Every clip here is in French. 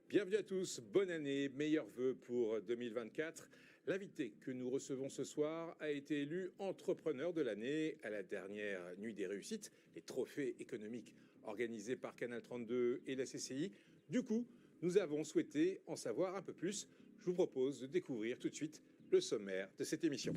Bienvenue à tous, bonne année, meilleurs vœux pour 2024. L'invité que nous recevons ce soir a été élu entrepreneur de l'année à la dernière Nuit des réussites, les trophées économiques organisés par Canal 32 et la CCI. Du coup, nous avons souhaité en savoir un peu plus. Je vous propose de découvrir tout de suite le sommaire de cette émission.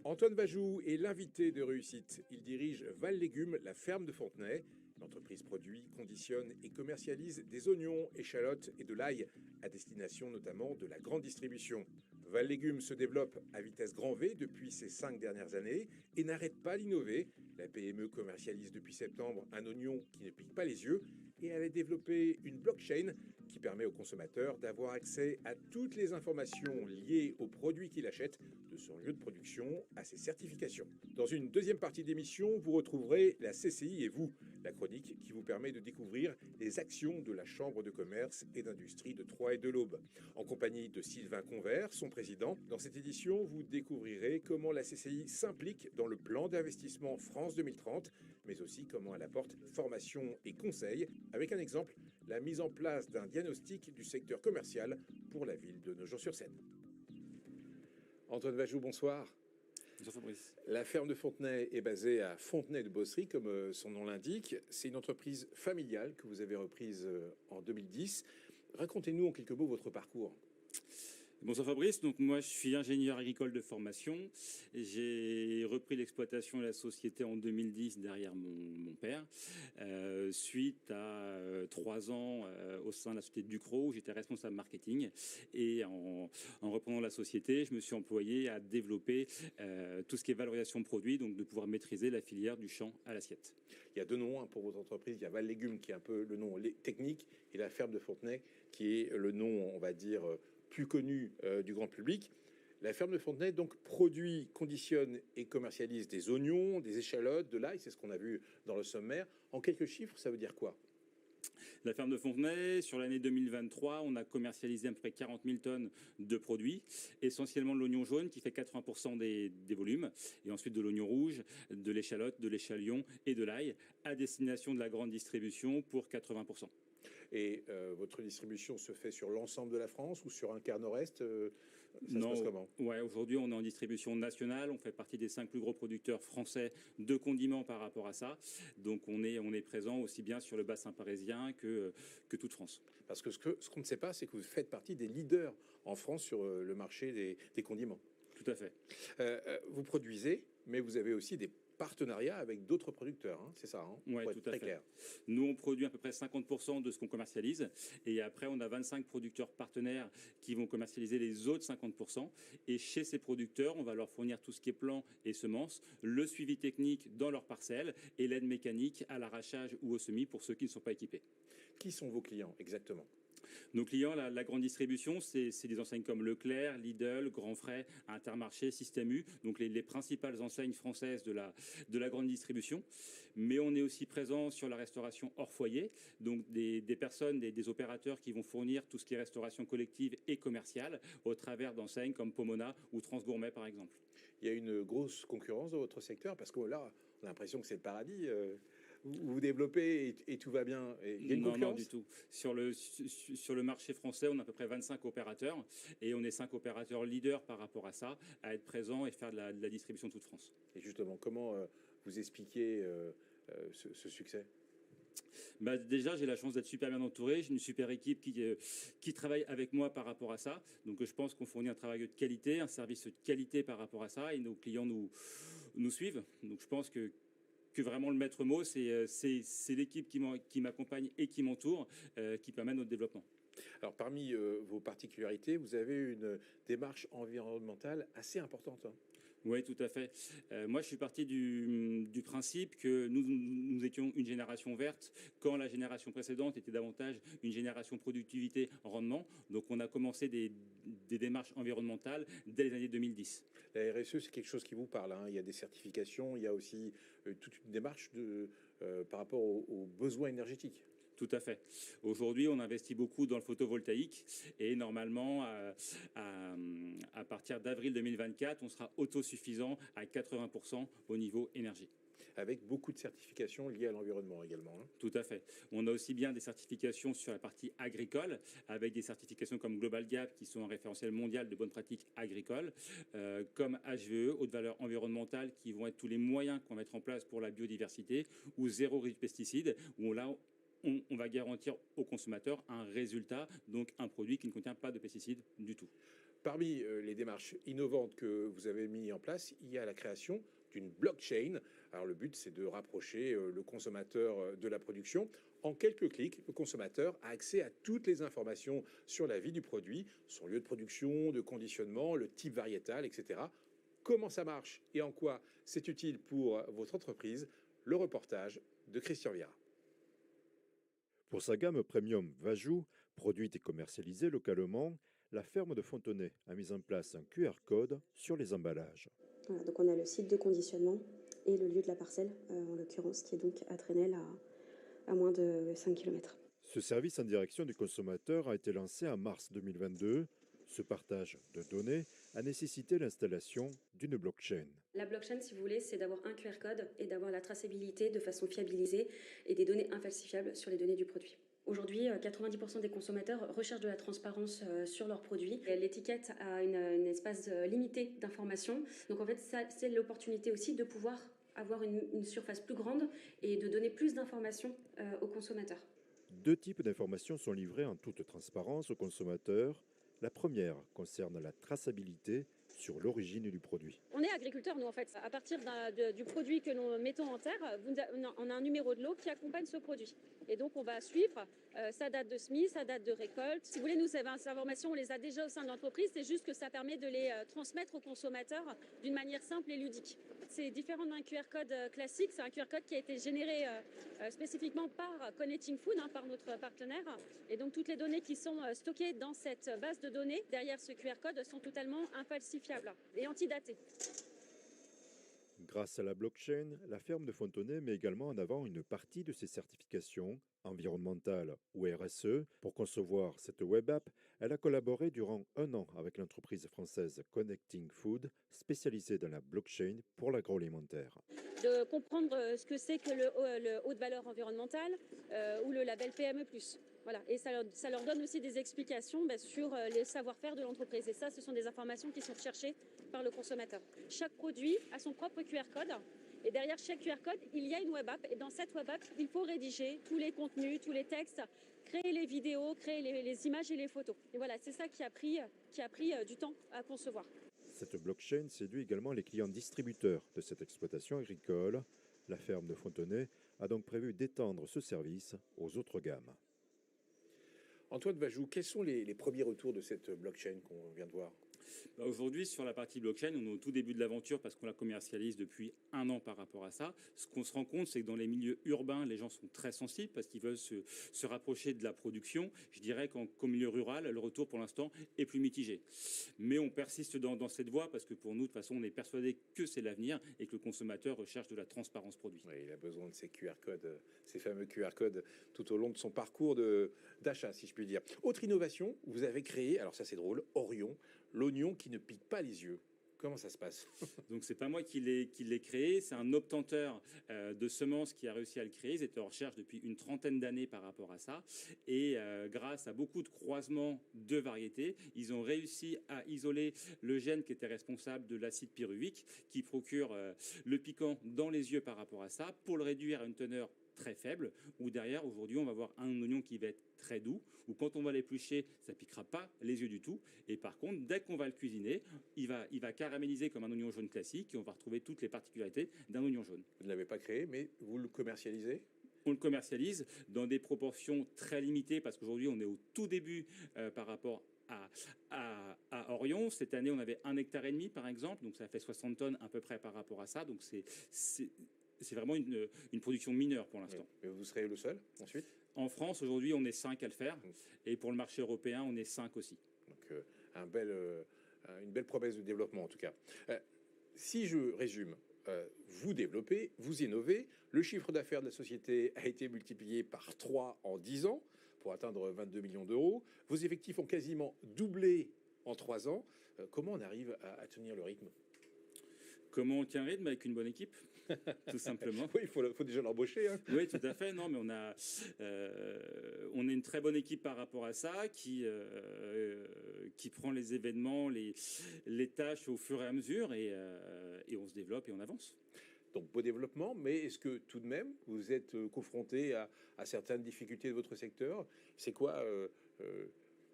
Antoine Vajou est l'invité de réussite. Il dirige Val Légumes, la ferme de Fontenay. L'entreprise produit, conditionne et commercialise des oignons, échalotes et de l'ail, à destination notamment de la grande distribution. Val Légumes se développe à vitesse grand V depuis ces 5 dernières années et n'arrête pas d'innover. La PME commercialise depuis septembre un oignon qui ne pique pas les yeux et elle a développé une blockchain qui permet aux consommateurs d'avoir accès à toutes les informations liées aux produits qu'il achète, de son lieu de production à ses certifications. Dans une deuxième partie d'émission, vous retrouverez la CCI et vous, la chronique qui vous permet de découvrir les actions de la Chambre de commerce et d'industrie de Troyes et de l'Aube. En compagnie de Sylvain Convert, son président, dans cette édition, vous découvrirez comment la CCI s'implique dans le plan d'investissement France 2030, mais aussi comment elle apporte formation et conseils, avec un exemple, la mise en place d'un diagnostic du secteur commercial pour la ville de Nogent-sur-Seine. Antoine Vajou, bonsoir. Bonjour Fabrice. La ferme de Fontenay est basée à Fontenay-de-Bossery, comme son nom l'indique. C'est une entreprise familiale que vous avez reprise en 2010. Racontez-nous en quelques mots votre parcours. Bonsoir Fabrice, donc moi je suis ingénieur agricole de formation. J'ai repris l'exploitation de la société en 2010 derrière mon père, suite à 3 ans au sein de la société Ducrot où j'étais responsable marketing. Et en reprenant la société, je me suis employé à développer tout ce qui est valorisation de produits, donc de pouvoir maîtriser la filière du champ à l'assiette. Il y a deux noms pour votre entreprise. Il y a Val Légumes qui est un peu le nom technique et la ferme de Fontenay qui est le nom, on va dire, plus connu du grand public. La ferme de Fontenay donc produit, conditionne et commercialise des oignons, des échalotes, de l'ail, c'est ce qu'on a vu dans le sommaire. En quelques chiffres, ça veut dire quoi ? La ferme de Fontenay, sur l'année 2023, on a commercialisé à peu près 40 000 tonnes de produits, essentiellement de l'oignon jaune qui fait 80% des volumes, et ensuite de l'oignon rouge, de l'échalote, de l'échalion et de l'ail, à destination de la grande distribution pour 80%. Et votre distribution se fait sur l'ensemble de la France ou sur un quart nord-est ça Non, se passe comment ? Ouais, aujourd'hui on est en distribution nationale, on fait partie des 5 plus gros producteurs français de condiments par rapport à ça. Donc on est présent aussi bien sur le bassin parisien que toute France. Parce que ce qu'on ne sait pas, c'est que vous faites partie des leaders en France sur le marché des condiments. Tout à fait. Vous produisez, mais vous avez aussi des partenariats avec d'autres producteurs, hein, c'est ça, hein, Oui, pour tout être à très fait. clair. Nous, on produit à peu près 50% de ce qu'on commercialise. Et après, on a 25 producteurs partenaires qui vont commercialiser les autres 50%. Et chez ces producteurs, on va leur fournir tout ce qui est plants et semences, le suivi technique dans leurs parcelles et l'aide mécanique à l'arrachage ou au semis pour ceux qui ne sont pas équipés. Qui sont vos clients exactement ? Nos clients, la grande distribution, c'est des enseignes comme Leclerc, Lidl, Grand Frais, Intermarché, Système U, donc les principales enseignes françaises de la grande distribution. Mais on est aussi présent sur la restauration hors foyer, donc des personnes, des opérateurs qui vont fournir tout ce qui est restauration collective et commerciale au travers d'enseignes comme Pomona ou Transgourmet par exemple. Il y a une grosse concurrence dans votre secteur parce que là, on a l'impression que c'est le paradis. Vous vous développez et tout va bien. Et il y a une concurrence ? Non, du tout. Sur le marché français, on a à peu près 25 opérateurs et on est 5 opérateurs leaders par rapport à ça, à être présents et faire de la distribution de toute France. Et justement, comment vous expliquez ce succès ? Déjà, j'ai la chance d'être super bien entouré. J'ai une super équipe qui travaille avec moi par rapport à ça. Donc, je pense qu'on fournit un travail de qualité, un service de qualité par rapport à ça et nos clients nous suivent. Donc, je pense que vraiment le maître mot, c'est l'équipe qui m'accompagne et qui m'entoure, qui permet notre développement. Alors, parmi vos particularités, vous avez une démarche environnementale assez importante, hein. Oui, tout à fait. Moi, je suis parti du principe que nous étions une génération verte quand la génération précédente était davantage une génération productivité rendement. Donc, on a commencé des démarches environnementales dès les années 2010. La RSE, c'est quelque chose qui vous parle, hein. Il y a des certifications, il y a aussi toute une démarche par rapport aux besoins énergétiques. Tout à fait. Aujourd'hui, on investit beaucoup dans le photovoltaïque et normalement, à partir d'avril 2024, on sera autosuffisant à 80% au niveau énergie. Avec beaucoup de certifications liées à l'environnement également, hein. Tout à fait. On a aussi bien des certifications sur la partie agricole, avec des certifications comme Global Gap, qui sont un référentiel mondial de bonnes pratiques agricoles, comme HVE, haute valeur environnementale, qui vont être tous les moyens qu'on va mettre en place pour la biodiversité, ou zéro risque pesticide, où là, on va garantir aux consommateurs un résultat, donc un produit qui ne contient pas de pesticides du tout. Parmi les démarches innovantes que vous avez mis en place, il y a la création d'une blockchain. Alors le but, c'est de rapprocher le consommateur de la production. En quelques clics, le consommateur a accès à toutes les informations sur la vie du produit, son lieu de production, de conditionnement, le type variétal, etc. Comment ça marche et en quoi c'est utile pour votre entreprise? Le reportage de Christian Viera. Pour sa gamme premium Vajou, produite et commercialisée localement, la ferme de Fontenay a mis en place un QR code sur les emballages. Voilà, donc on a le site de conditionnement et le lieu de la parcelle, en l'occurrence, qui est donc à Trenel, à moins de 5 km. Ce service en direction du consommateur a été lancé en mars 2022. Ce partage de données a nécessité l'installation d'une blockchain. La blockchain, si vous voulez, c'est d'avoir un QR code et d'avoir la traçabilité de façon fiabilisée et des données infalsifiables sur les données du produit. Aujourd'hui, 90% des consommateurs recherchent de la transparence sur leurs produits. L'étiquette a une espace limité d'informations. Donc en fait, ça, c'est l'opportunité aussi de pouvoir avoir une surface plus grande et de donner plus d'informations aux consommateurs. Deux types d'informations sont livrées en toute transparence aux consommateurs. La première concerne la traçabilité sur l'origine du produit. On est agriculteurs, nous, en fait. À partir du produit que nous mettons en terre, on a un numéro de lot qui accompagne ce produit. Et donc, on va suivre sa date de semis, sa date de récolte. Si vous voulez, nous, ces informations, on les a déjà au sein de l'entreprise. C'est juste que ça permet de les transmettre aux consommateurs d'une manière simple et ludique. C'est différent d'un QR code classique. C'est un QR code qui a été généré spécifiquement par Connecting Food, par notre partenaire. Et donc, toutes les données qui sont stockées dans cette base de données, derrière ce QR code, sont totalement infalsifiables et antidatées. Grâce à la blockchain, la ferme de Fontenay met également en avant une partie de ses certifications environnementales ou RSE. Pour concevoir cette web app, elle a collaboré durant 1 an avec l'entreprise française Connecting Food, spécialisée dans la blockchain pour l'agroalimentaire. De comprendre ce que c'est que le haute valeur environnementale ou le label PME+. Voilà. Et ça leur donne aussi des explications sur les savoir-faire de l'entreprise. Et ça, ce sont des informations qui sont recherchées par le consommateur. Chaque produit a son propre QR code. Et derrière chaque QR code, il y a une web app. Et dans cette web app, il faut rédiger tous les contenus, tous les textes, créer les vidéos, créer les images et les photos. Et voilà, c'est ça qui a pris du temps à concevoir. Cette blockchain séduit également les clients distributeurs de cette exploitation agricole. La ferme de Fontenay a donc prévu d'étendre ce service aux autres gammes. Antoine Vajou, quels sont les premiers retours de cette blockchain qu'on vient de voir? Aujourd'hui, sur la partie blockchain, on est au tout début de l'aventure parce qu'on la commercialise depuis 1 an par rapport à ça. Ce qu'on se rend compte, c'est que dans les milieux urbains, les gens sont très sensibles parce qu'ils veulent se rapprocher de la production. Je dirais qu'au milieu rural, le retour pour l'instant est plus mitigé. Mais on persiste dans cette voie parce que pour nous, de toute façon, on est persuadé que c'est l'avenir et que le consommateur recherche de la transparence produit. Oui, il a besoin de ces QR codes, ces fameux QR codes, tout au long de son parcours d'achat, si je puis dire. Autre innovation, vous avez créé, alors ça c'est drôle, Orion, l'oignon qui ne pique pas les yeux. Comment ça se passe? Donc c'est pas moi qui l'ai créé, c'est un obtenteur de semences qui a réussi à le créer. Ils étaient en recherche depuis une trentaine d'années par rapport à ça. Et grâce à beaucoup de croisements de variétés, ils ont réussi à isoler le gène qui était responsable de l'acide pyruvique, qui procure le piquant dans les yeux par rapport à ça, pour le réduire à une teneur très faible, où derrière, aujourd'hui, on va avoir un oignon qui va être très doux, où quand on va l'éplucher, ça piquera pas les yeux du tout. Et par contre, dès qu'on va le cuisiner, il va caraméliser comme un oignon jaune classique et on va retrouver toutes les particularités d'un oignon jaune. Vous ne l'avez pas créé, mais vous le commercialisez? On le commercialise dans des proportions très limitées parce qu'aujourd'hui, on est au tout début par rapport à Orion. Cette année, on avait 1,5 hectare par exemple, donc ça fait 60 tonnes à peu près par rapport à ça. Donc c'est vraiment une production mineure pour l'instant. Mais vous serez le seul ensuite? En France, aujourd'hui, on est 5 à le faire. Et pour le marché européen, on est 5 aussi. Donc une belle promesse de développement en tout cas. Si je résume, vous développez, vous innovez. Le chiffre d'affaires de la société a été multiplié par 3 en 10 ans pour atteindre 22 millions d'euros. Vos effectifs ont quasiment doublé en 3 ans. Comment on arrive à tenir le rythme? Comment on tient un rythme avec une bonne équipe, tout simplement. Oui, il faut déjà l'embaucher, hein. Oui, tout à fait. Non, mais on est une très bonne équipe par rapport à ça, qui prend les événements, les tâches au fur et à mesure, et on se développe et on avance. Donc, beau développement, mais est-ce que tout de même, vous êtes confronté à certaines difficultés de votre secteur? C'est quoi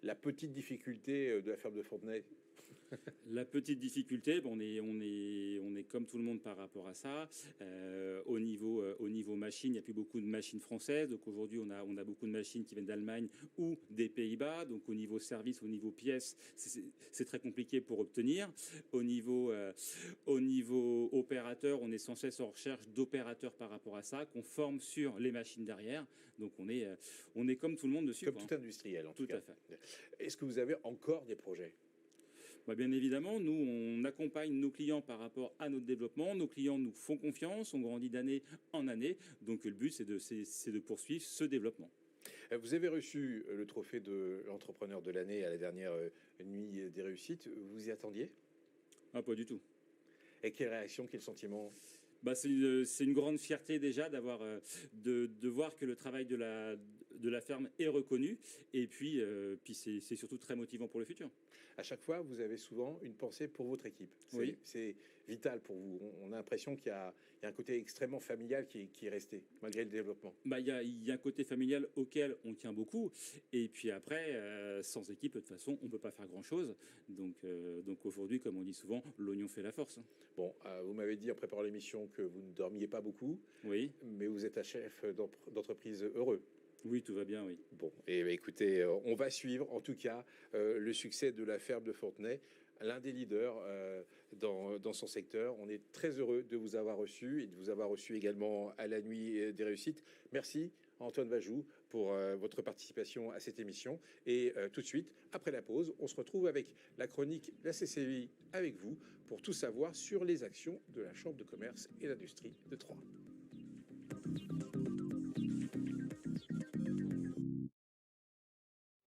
la petite difficulté de la ferme de Fontenay? La petite difficulté, bon, on est comme tout le monde par rapport à ça. Au niveau machines, il n'y a plus beaucoup de machines françaises. Donc aujourd'hui, on a beaucoup de machines qui viennent d'Allemagne ou des Pays-Bas. Donc au niveau service, au niveau pièces, c'est très compliqué pour obtenir. Au niveau opérateur, on est sans cesse en recherche d'opérateurs par rapport à ça, qu'on forme sur les machines derrière. Donc on est comme tout le monde dessus. Comme quoi. tout industriel, en tout cas. Tout à fait. Est-ce que vous avez encore des projets? Bah, bien évidemment, nous, on accompagne nos clients par rapport à notre développement. Nos clients nous font confiance, on grandit d'année en année. Donc le but, c'est de poursuivre ce développement. Vous avez reçu le trophée de l'entrepreneur de l'année à la dernière nuit des réussites. Vous y attendiez? Ah, pas du tout. Et quelle réaction, quel sentiment? Bah, c'est une grande fierté déjà de voir que le travail de la ferme est reconnu. Et puis c'est surtout très motivant pour le futur. À chaque fois, vous avez souvent une pensée pour votre équipe. Oui. C'est vital pour vous. On a l'impression qu'il y a un côté extrêmement familial qui est resté, malgré le développement. Bah, il y a un côté familial auquel on tient beaucoup. Et puis après, sans équipe, de toute façon, on ne peut pas faire grand-chose. Donc aujourd'hui, comme on dit souvent, l'oignon fait la force. Bon, vous m'avez dit en préparant l'émission que vous ne dormiez pas beaucoup. Oui. Mais vous êtes un chef d'entreprise heureux. Oui, tout va bien, oui. Bon, et écoutez, on va suivre en tout cas le succès de la ferme de Fontenay, l'un des leaders dans son secteur. On est très heureux de vous avoir reçu et de vous avoir reçu également à la nuit des réussites. Merci Antoine Vajou pour votre participation à cette émission. Et tout de suite, après la pause, on se retrouve avec la chronique La CCI avec vous pour tout savoir sur les actions de la Chambre de commerce et d'industrie de Troyes.